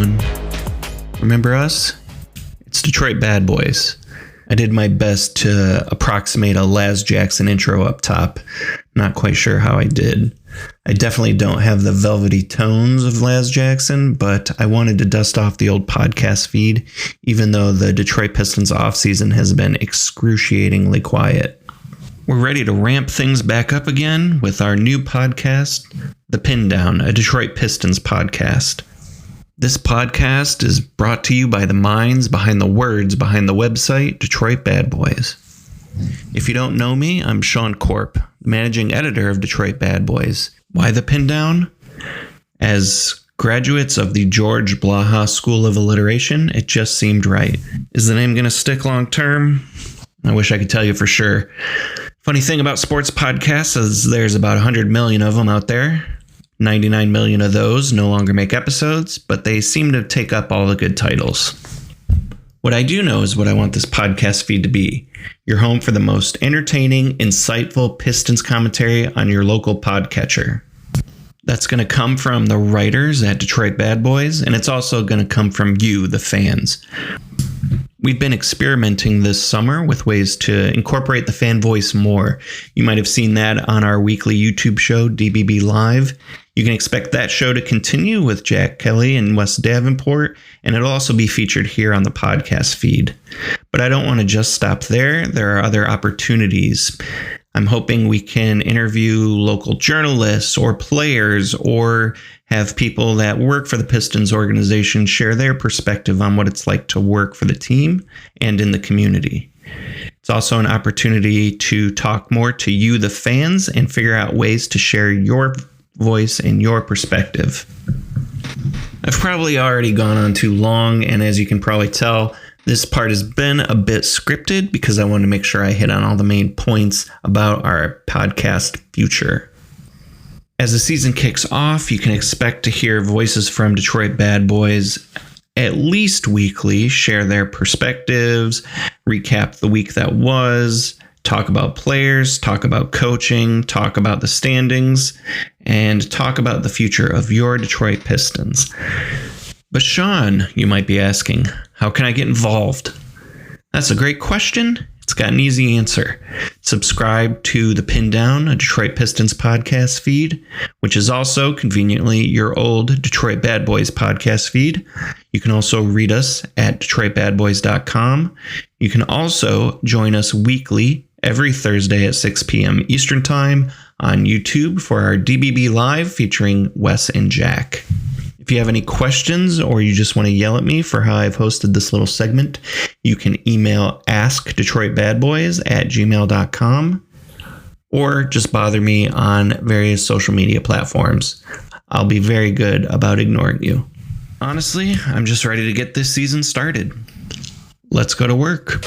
everyone. Remember us? It's Detroit Bad Boys. I did my best to approximate a Laz Jackson intro up top. Not quite sure how I did. I definitely don't have the velvety tones of Laz Jackson, but I wanted to dust off the old podcast feed, even though the Detroit Pistons offseason has been excruciatingly quiet. We're ready to ramp things back up again with our new podcast, The Pindown, a Detroit Pistons podcast. This podcast is brought to you by the minds behind the words behind the website Detroit Bad Boys. If you don't know me, I'm Sean Korp, managing editor of Detroit Bad Boys. Why the Pindown? As graduates of the George Blaha School of Alliteration, it just seemed right. Is the name going to stick long term? I wish I could tell you for sure. Funny thing about sports podcasts is there's about 100 million of them out there. 99 million of those no longer make episodes, but they seem to take up all the good titles. What I do know is what I want this podcast feed to be. Your home for the most entertaining, insightful Pistons commentary on your local podcatcher. That's going to come from the writers at Detroit Bad Boys, and it's also going to come from you, the fans. We've been experimenting this summer with ways to incorporate the fan voice more. You might have seen that on our weekly YouTube show, DBB Live. You can expect that show to continue with Jack Kelly and Wes Davenport, and it'll also be featured here on the podcast feed. But I don't want to just stop there. There are other opportunities. I'm hoping we can interview local journalists or players or have people that work for the Pistons organization share their perspective on what it's like to work for the team and in the community. It's also an opportunity to talk more to you, the fans, and figure out ways to share your voice and your perspective. I've probably already gone on too long, and as you can probably tell, this part has been a bit scripted because I want to make sure I hit on all the main points about our podcast future. As the season kicks off, you can expect to hear voices from Detroit Bad Boys at least weekly, share their perspectives, recap the week that was, talk about players, talk about coaching, talk about the standings, and talk about the future of your Detroit Pistons. But Sean, you might be asking, how can I get involved? That's a great question. It's got an easy answer. Subscribe to The Pindown, a Detroit Pistons podcast feed, which is also conveniently your old Detroit Bad Boys podcast feed. You can also read us at DetroitBadBoys.com. You can also join us weekly every Thursday at 6 p.m. Eastern Time on YouTube for our DBB Live featuring Wes and Jack. If you have any questions or you just want to yell at me for how I've hosted this little segment, you can email askdetroitbadboys@gmail.com or just bother me on various social media platforms. I'll be very good about ignoring you. Honestly, I'm just ready to get this season started. Let's go to work.